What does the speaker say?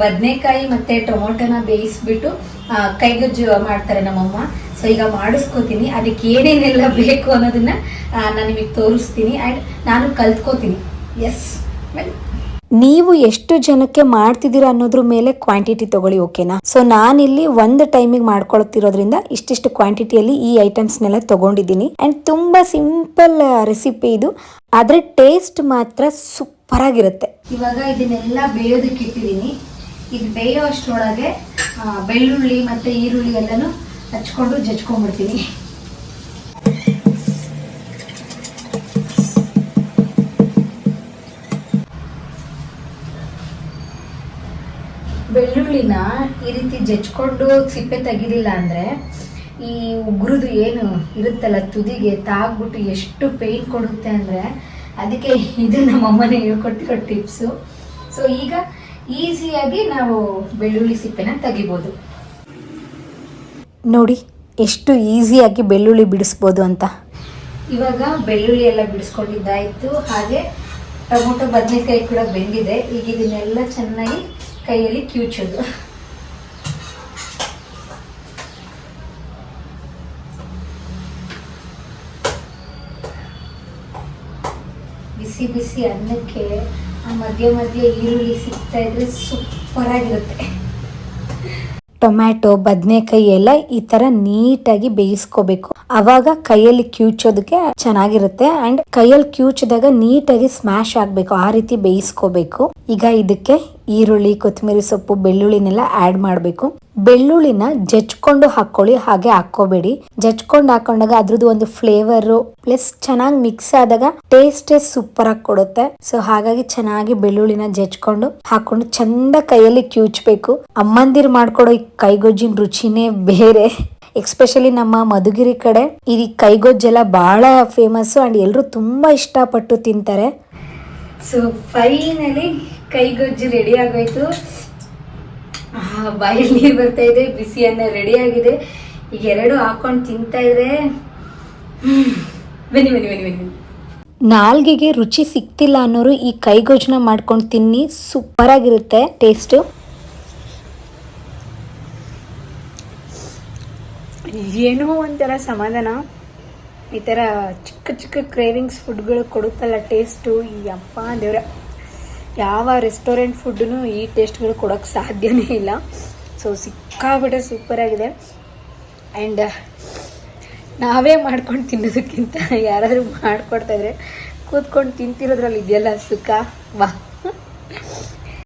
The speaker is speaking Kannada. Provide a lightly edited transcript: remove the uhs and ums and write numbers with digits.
ಬದನೆಕಾಯಿ ಮತ್ತು ಟೊಮೊಟೊನ ಬೇಯಿಸ್ಬಿಟ್ಟು ಕೈಗೊಜ್ಜು ಮಾಡ್ತಾರೆ ನಮ್ಮಮ್ಮ. ಸೊ ಈಗ ಮಾಡಿಸ್ಕೋತೀನಿ. ಅದಕ್ಕೆ ಏನೇನೆಲ್ಲ ಬೇಕು ಅನ್ನೋದನ್ನ ನಾನು ನಿಮಗೆ ತೋರಿಸ್ತೀನಿ ಆ್ಯಂಡ್ ನಾನು ಕಲ್ತ್ಕೋತೀನಿ. ಎಸ್, ನೀವು ಎಷ್ಟು ಜನಕ್ಕೆ ಮಾಡ್ತಿದ್ದೀರಾ ಅನ್ನೋದ್ರ ಮೇಲೆ ಕ್ವಾಂಟಿಟಿ ತಗೊಳ್ಳಿ, ಓಕೆನಾ? ಸೊ ನಾನಿಲ್ಲಿ ಒಂದು ಟೈಮಿಗೆ ಮಾಡ್ಕೊಳ್ತಿರೋದ್ರಿಂದ ಇಷ್ಟಿಷ್ಟು ಕ್ವಾಂಟಿಟಿಯಲ್ಲಿ ಈ ಐಟಮ್ಸ್ನೆಲ್ಲ ತಗೊಂಡಿದ್ದೀನಿ. ಆ್ಯಂಡ್ ತುಂಬ ಸಿಂಪಲ್ ರೆಸಿಪಿ ಇದು, ಆದರೆ ಟೇಸ್ಟ್ ಮಾತ್ರ ಸೂಪರ್ ಆಗಿರುತ್ತೆ. ಇವಾಗ ಇದನ್ನೆಲ್ಲ ಬೇಯೋದಕ್ಕೆ ಇಟ್ಟಿದ್ದೀನಿ. ಇದು ಬೇಯೋ ಅಷ್ಟರೊಳಗೆ ಬೆಳ್ಳುಳ್ಳಿ ಮತ್ತು ಈರುಳ್ಳಿ ಎಲ್ಲನೂ ಹಚ್ಕೊಂಡು ಜಜ್ಕೊಂಡ್ಬಿಡ್ತೀನಿ. ಬೆಳ್ಳುಳ್ಳಿನ ಈ ರೀತಿ ಜಜ್ಕೊಂಡು ಸಿಪ್ಪೆ ತೆಗಿಲಿಲ್ಲ ಅಂದರೆ ಈ ಉಗುರುದು ಏನು ಇರುತ್ತಲ್ಲ ತುದಿಗೆ ತಾಗ್ಬಿಟ್ಟು ಎಷ್ಟು ಪೇಯ್ನ್ ಕೊಡುತ್ತೆ ಅಂದರೆ, ಅದಕ್ಕೆ ಇದು ನಮ್ಮಮ್ಮನೇ ಹೇಳ್ಕೊಟ್ಟಿರೋ ಟಿಪ್ಸು. ಸೊ ಈಗ ಈಸಿಯಾಗಿ ನಾವು ಬೆಳ್ಳುಳ್ಳಿ ಸಿಪ್ಪೆನ ತೆಗಿಬೋದು. ನೋಡಿ ಎಷ್ಟು ಈಸಿಯಾಗಿ ಬೆಳ್ಳುಳ್ಳಿ ಬಿಡಿಸ್ಬೋದು ಅಂತ. ಇವಾಗ ಬೆಳ್ಳುಳ್ಳಿ ಎಲ್ಲ ಬಿಡಿಸ್ಕೊಂಡಿದ್ದಾಯಿತು. ಹಾಗೆ ಟೊಮೊಟೊ ಬದನೆಕಾಯಿ ಕೂಡ ಬೆಂದಿದೆ. ಈಗ ಇದನ್ನೆಲ್ಲ ಚೆನ್ನಾಗಿ ಕೈಯಲ್ಲಿ ಕಿವುಚೋದು. ಬಿಸಿ ಬಿಸಿ ಅನ್ನಕ್ಕೆ ಮಧ್ಯ ಮಧ್ಯೆ ಈರುಳ್ಳಿ ಸಿಗ್ತಾ ಇದ್ರೆ ಸೂಪರ್ ಆಗಿರುತ್ತೆ. ಟೊಮ್ಯಾಟೊ ಬದನೆಕಾಯಿ ಎಲ್ಲ ಈ ತರ ನೀಟಾಗಿ ಬೇಯಿಸ್ಕೋಬೇಕು, ಅವಾಗ ಕೈಯಲ್ಲಿ ಕಿವುಚೋದಕ್ಕೆ ಚೆನ್ನಾಗಿರುತ್ತೆ. ಅಂಡ್ ಕೈಯಲ್ಲಿ ಕಿವುಚಿದಾಗ ನೀಟಾಗಿ ಸ್ಮ್ಯಾಶ್ ಆಗ್ಬೇಕು, ಆ ರೀತಿ ಬೇಯಿಸ್ಕೋಬೇಕು. ಈಗ ಇದಕ್ಕೆ ಈರುಳ್ಳಿ, ಕೊತ್ತಂಬರಿ ಸೊಪ್ಪು, ಬೆಳ್ಳುಳ್ಳಿನೆಲ್ಲ ಆಡ್ ಮಾಡಬೇಕು. ಬೆಳ್ಳುಳ್ಳಿನ ಜಜ್ಕೊಂಡು ಹಾಕೊಳ್ಳಿ, ಹಾಗೆ ಹಾಕೋಬೇಡಿ. ಜಜ್ಕೊಂಡು ಹಾಕೊಂಡಾಗ ಅದ್ರದ್ದು ಒಂದು ಫ್ಲೇವರು ಪ್ಲಸ್ ಚೆನ್ನಾಗಿ ಮಿಕ್ಸ್ ಆದಾಗ ಟೇಸ್ಟೇ ಸೂಪರ್ ಆಗಿ ಕೊಡುತ್ತೆ. ಸೊ ಹಾಗಾಗಿ ಚೆನ್ನಾಗಿ ಬೆಳ್ಳುಳ್ಳಿನ ಜಜ್ಕೊಂಡು ಹಾಕೊಂಡು ಚಂದ ಕೈಯಲ್ಲಿ ಕಿವುಚ್ಬೇಕು. ಅಮ್ಮಂದಿರ್ ಮಾಡ್ಕೊಡೋ ಈ ಕೈಗೊಜ್ಜಿನ ರುಚಿನೇ ಬೇರೆ. ಎಕ್ಸ್ಪೆಷಲಿ ನಮ್ಮ ಮಧುಗಿರಿ ಕಡೆ ಈ ಕೈಗೊಜ್ಜೆಲ್ಲ ಬಹಳ ಫೇಮಸ್ ಅಂಡ್ ಎಲ್ಲರೂ ತುಂಬಾ ಇಷ್ಟಪಟ್ಟು ತಿಂತಾರೆ. ಸೊ ಫೈನಲಿ ಕೈಗೊಜ್ಜು ರೆಡಿ ಆಗೋಯ್ತು. ಬಾಯಲ್ಲಿ ನೀರು ಬರ್ತಾ ಇದೆ, ಬಿಸಿ ಅನ್ನ ರೆಡಿ ಆಗಿದೆ. ಈಗ ಎರಡು ಹಾಕೊಂಡು ತಿಂತಾ ಇದ್ರೆ ಬನ್ನಿ ಬನ್ನಿ ಬನ್ನಿ ಬನ್ನಿ. ನಾಲ್ಗೆಗೆ ರುಚಿ ಸಿಕ್ತಿಲ್ಲ ಅನ್ನೋರು ಈ ಕೈಗೊಜ್ಜನ್ನ ಮಾಡ್ಕೊಂಡು ತಿನ್ನಿ, ಸೂಪರ್ ಆಗಿರುತ್ತೆ ಟೇಸ್ಟ್. ಏನೋ ಒಂಥರ ಸಮಾಧಾನ. ಈ ಥರ ಚಿಕ್ಕ ಚಿಕ್ಕ ಕ್ರೇವಿಂಗ್ಸ್ ಫುಡ್ಗಳು ಕೊಡುತ್ತಲ್ಲ ಟೇಸ್ಟು, ಈ ಅಪ್ಪ ದೇವ್ರ, ಯಾವ ರೆಸ್ಟೋರೆಂಟ್ ಫುಡ್ಡೂ ಈ ಟೇಸ್ಟ್ಗಳು ಕೊಡೋಕ್ಕೆ ಸಾಧ್ಯನೇ ಇಲ್ಲ. ಸೊ ಸಿಕ್ಕಾಬಿಟ್ಟೆ ಸೂಪರಾಗಿದೆ. ಆ್ಯಂಡ್ ನಾವೇ ಮಾಡ್ಕೊಂಡು ತಿನ್ನೋದಕ್ಕಿಂತ ಯಾರಾದರೂ ಮಾಡಿಕೊಡ್ತಾಯಿದ್ರೆ ಕೂತ್ಕೊಂಡು ತಿಂತಿರೋದ್ರಲ್ಲಿ ಇದೆಯಲ್ಲ ಸುಖ, ವಾ.